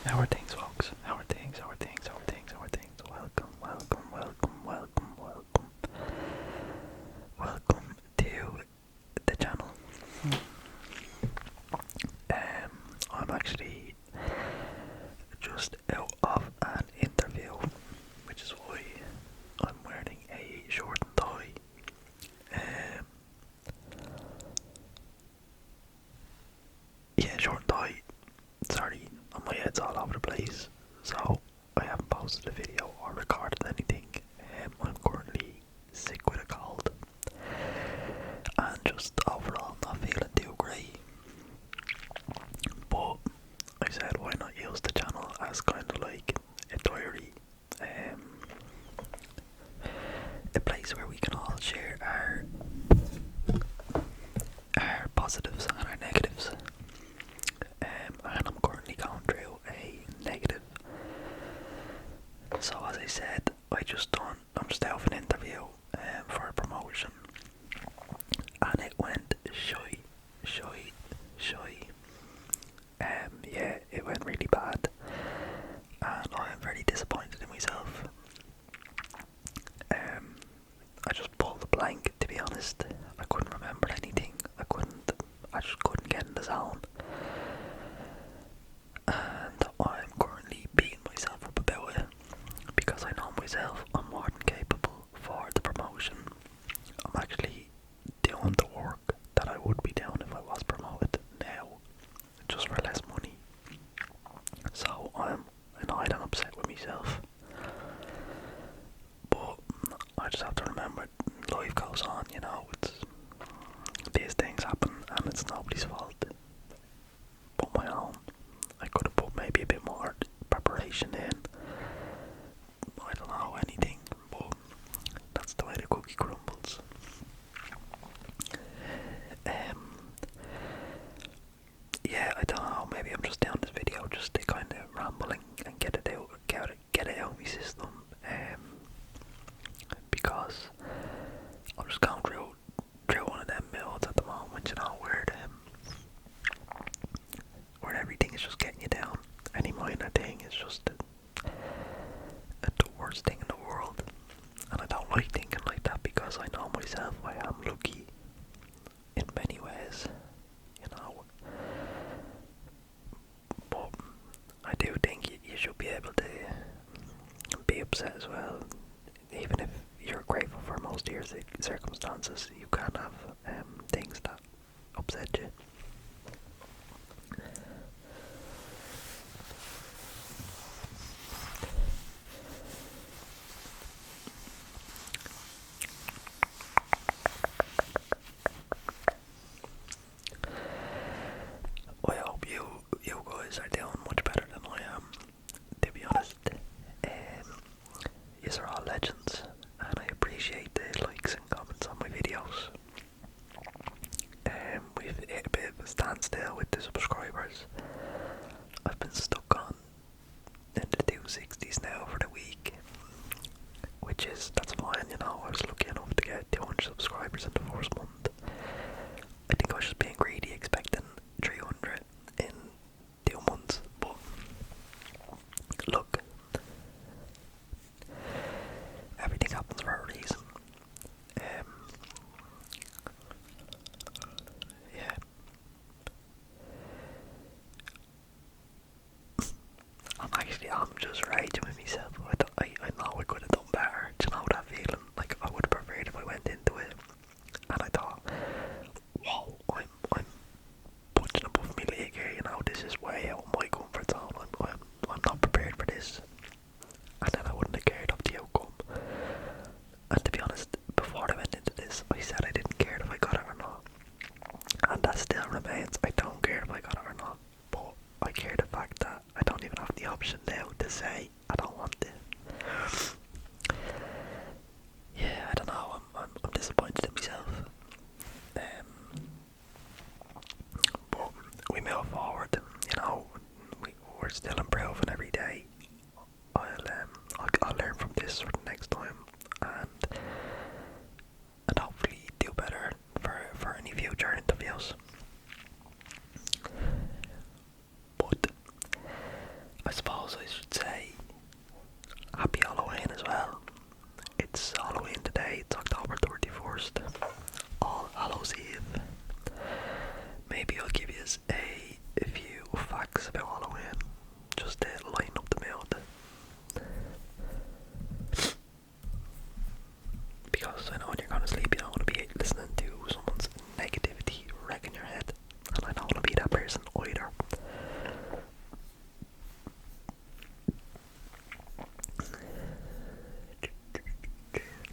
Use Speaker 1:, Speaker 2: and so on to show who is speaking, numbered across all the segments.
Speaker 1: How are things, folks? How are things? How are things? How are things? How are things? Welcome, welcome, welcome, welcome, welcome. Welcome to the channel. I'm actually just out of an interview, which is why I'm wearing a short and tie. Yeah, short and tie. Sorry, my head's all over the place, so I haven't posted a video or recorded anything. I'm currently sick with a cold and just overall not feeling too great. But I said, why not use the channel as kind of like a diary, a place where we can all share our positives and our negatives. And I'm currently going through a negative. So as I said, I'm just out of an interview for a promotion, and it went shy. Yeah, it went really bad, and I am very disappointed in myself. I just pulled a blank, to be honest. I couldn't remember anything. I just couldn't get in the zone. And I'm currently beating myself up about it, because I know myself, I'm more than capable for the promotion. I'm actually doing the work that I would be doing if I was promoted now, just for less money. So I'm annoyed and upset with myself. But I just have to remember, life goes on, these things happen and it's nobody's fault but my own. I could have put maybe a bit more preparation in. I don't know, anything, but that's the way the cookie crumbles. Yeah, I don't know, maybe I'm just doing this video just to kind of ramble and get it out of my system, because I'm just going through one of them moods at the moment, where everything is just getting you down. Any minor thing is just the worst thing in the world, and I don't like thinking like that, because I know myself, I am lucky in many ways, but I do think you should be able to be upset as well. Even if you're grateful for most of your circumstances, you can have things that upset you. I hope you guys are doing much better than I am, to be honest. Yous are all legends, and I appreciate the likes and comments on my videos. We've hit a bit of a standstill with the subscribers. I've been stuck on in the 260s now for the week, that's fine, I was lucky enough to get 200 subscribers in the first month. I think I was just being greedy, expecting 300 in 2 months, but look, everything happens for a reason. Yeah. I'm just raging with myself. I know I could have done better. Do you know that feeling? Like, I would have preferred if I went into it and I thought, whoa, I'm punching above my league here, this is way out of my comfort zone. I'm not prepared for this. And then I wouldn't have cared of the outcome. And to be honest, before I went into this, I said I didn't care if I got it or not. And that still remains. I don't care if I got it or not. But I care the fact that I don't even have the option now to say I don't want it. Yeah, I don't know. I'm disappointed in myself. But we move forward. We're still improving every day. I'll learn from this for the next time, and hopefully do better for any future interviews. But I facts about Halloween, just to lighten up the mood. Because I know when you're going to sleep, you don't want to be listening to someone's negativity wrecking your head, and I don't want to be that person either.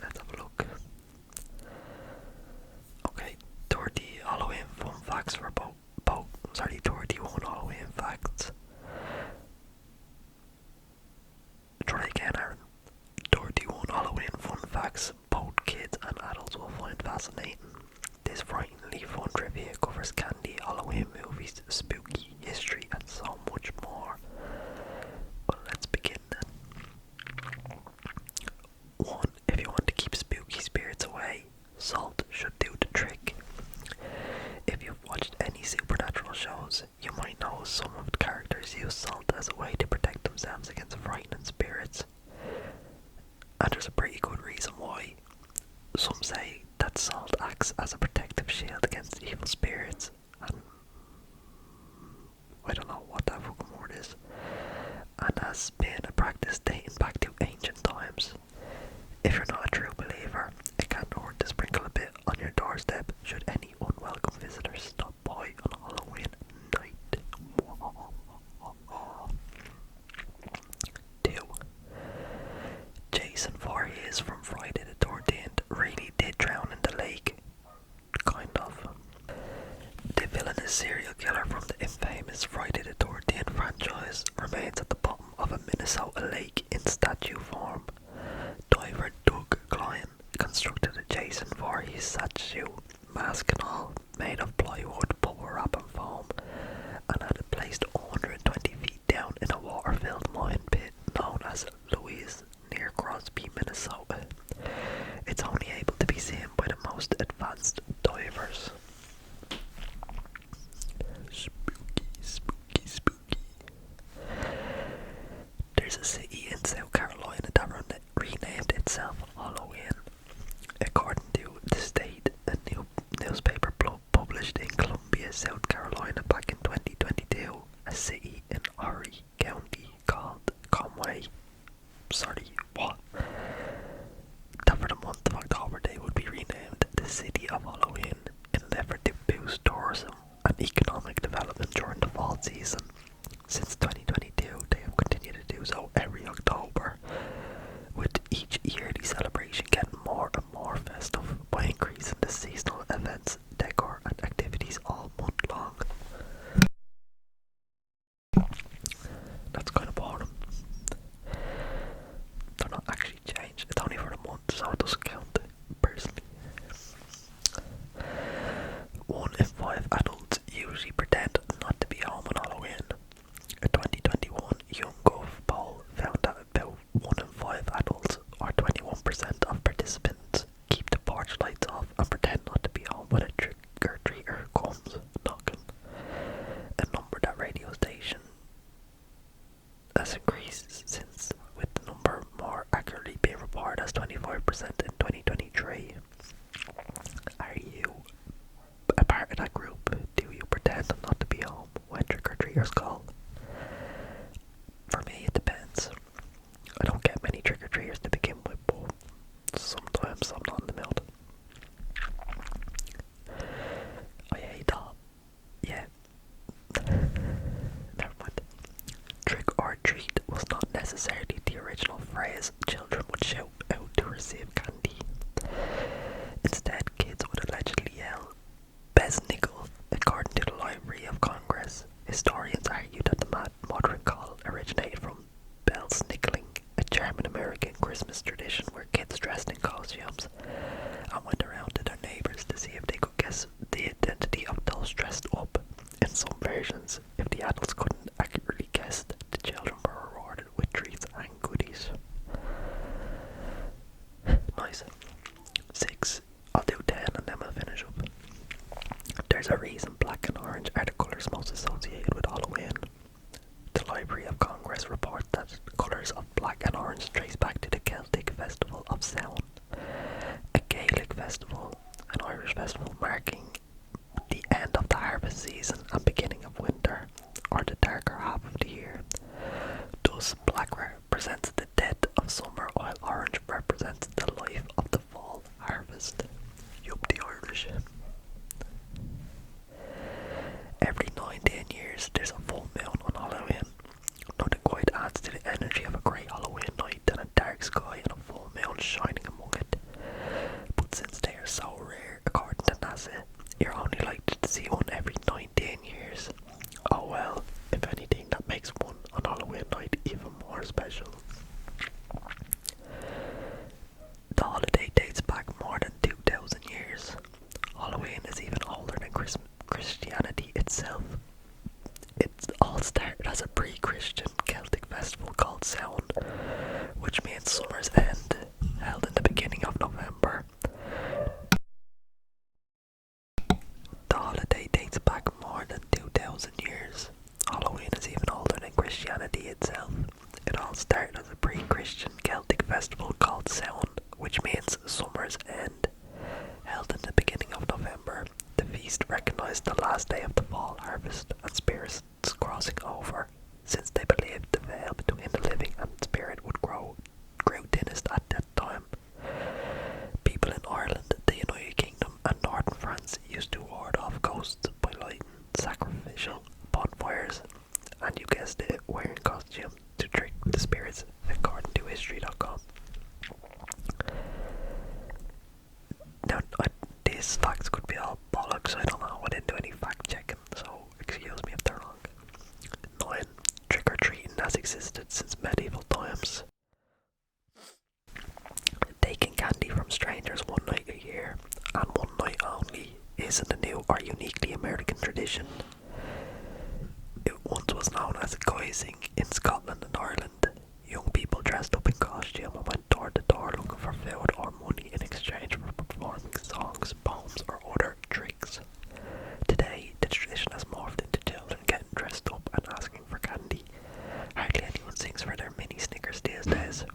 Speaker 1: Let's have a look. Okay, 30 Halloween fun facts for 31 Halloween facts. Try again, Aaron. 31 Halloween fun facts both kids and adults will find fascinating. This frighteningly fun trivia covers candy, Halloween movies, spooky history, and so much more. Well, let's begin then. 1. If you want to keep spooky spirits away, salt should do the trick. If you've watched any supernatural shows, you might know some of the characters use salt as a way to protect themselves against frightening spirits. And there's a pretty good reason why. Some say that salt acts as a protective shield against evil spirits, and I don't know what that fucking word is, and has been a practice dating back to ancient times. If you're not a true believer, it can't hurt to sprinkle a bit on your doorstep should any unwelcome visitors stop by on Halloween night. 2. Jason Voorhees from Friday the 13th really did drown in the lake. Kind of. The villainous serial killer from the infamous Friday the 13th franchise remains at the bottom of a Minnesota lake in statue form. Diver Doug Klein constructed a Jason Voorhees statue, mask and all, made of plywood, bubble wrap and foam, and had it placed 120 feet down in a water-filled mine pit known as Louise near Crosby, Minnesota. It's only able to be seen by the most advanced divers. Spooky. There's a city in South Carolina that renamed itself Halloween. According to the state, a new newspaper published in Columbia, South Carolina back in 2022, a city in Horry County called Conway. That for the month of October they would be renamed the City of Halloween in an effort to boost tourism and economic development during the fall season. Since 2022, they have continued to do so every October, with each yearly celebration getting more and more festive by increasing the seasonal events, decor and activities all month long. That's kind of boring. They're not actually changed, it's only for the month, so it doesn't count personally. 1 in 5 adults usually pretend not to be home on Halloween. A 2021 YouGov poll found that about 1 in 5 adults, or 21% of participants, keep the porch lights off and pretend not to be home when a trick-or-treater comes knocking. A number that radio station has increased since, with the number more accurately being reported as 25% in 2023. Are you a part of that group? Do you pretend not to be home when trick-or-treaters call? For me, it depends. I don't get many trick-or-treaters to begin with, but sometimes I'm not in the mood. I hate that. Yeah. Never mind. Trick or treat was not necessarily the original phrase children would shout out to receive candy. Instead, kids would allegedly yell, "Besnickel," according to the Library of Congress. Historians argue that the modern call originated from Belsnickling, a German-American Christmas tradition where kids dressed in costumes and went around to their neighbours to see if they could guess the identity of those dressed up. In some versions, if the adults couldn't accurately guess, the children were rewarded with treats and goodies. Nice. 6. I'll do 10 and then we'll finish up. There's a reason black and orange are the colours most associated with Halloween. The Library of Congress reports that the colours of black and orange trace back to the Celtic festival of Samhain, a Gaelic festival, an Irish festival marking the end of the harvest season and beginning of winter, or the darker those, black represents the death of summer, while orange represents the life of the fall harvest. Yup, the Irish. Every 9-10 years, there's a full moon on Halloween. Nothing quite adds to the energy of a great Halloween night than a dark sky and a full moon shining among it. But since they are so rare, according to NASA, you're only likely to see one every 9-10 years. Oh well, if anything, that makes one on Halloween night even more special. The holiday dates back more than 2,000 years. Halloween is even older than Christianity itself. It all started as a pre-Christian Celtic festival called Samhain, which means summer's end, held in the beginning of November. The holiday dates back more than 2,000 years. Halloween is even older than Christianity itself. It all started as a pre-Christian Celtic festival called Samhain, which means summer's end, held in the beginning of November. The feast recognized the last day of the fall harvest and spirits crossing over, since they believed the veil between the living and spirit would grow thinnest at that time. People in Ireland, the United Kingdom, and northern France used to ward off ghosts by lighting sacrificial bonfires, and you guessed it, wearing costumes to trick the spirits, according to history.com. Now, these facts could be all bollocks, I don't know, I didn't do any fact checking, so excuse me if they're wrong. 9. Trick-or-treating has existed since medieval times. Taking candy from strangers one night a year, and one night only, isn't a new or uniquely American tradition. It once was known as guising in Scotland and Ireland. Young people dressed up in costume and went door to door looking for food or money in exchange for performing songs, poems, or other tricks. Today, the tradition has morphed into children getting dressed up and asking for candy. Hardly anyone sings for their mini Snickers these days,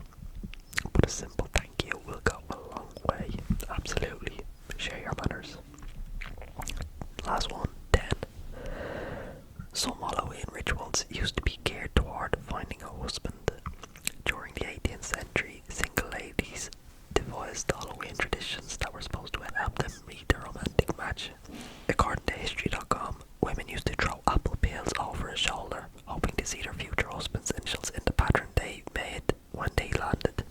Speaker 1: but a simple thank you will go a long way. Absolutely. Share your manners. Last one, 10. Some Halloween rituals used to be geared toward finding a husband. During the 18th century, single ladies devised Halloween traditions that were supposed to help them meet their romantic match. According to history.com, women used to throw apple peels over a shoulder, hoping to see their future husband's initials in the pattern they made when they landed.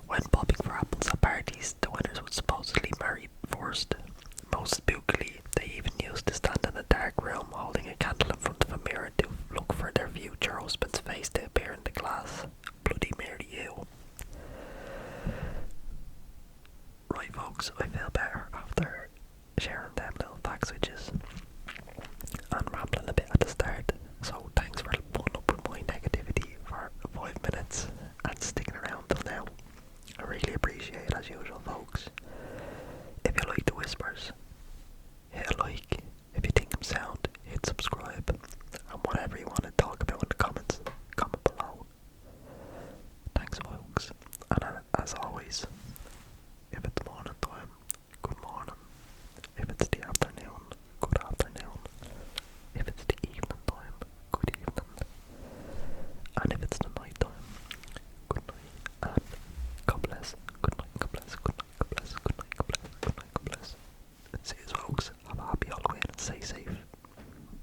Speaker 1: When popping for apples at parties, the winners would supposedly marry first. Most spookily, they even used to stand in a dark room holding a candle in front of a mirror to look for their future husband's face to appear in the glass.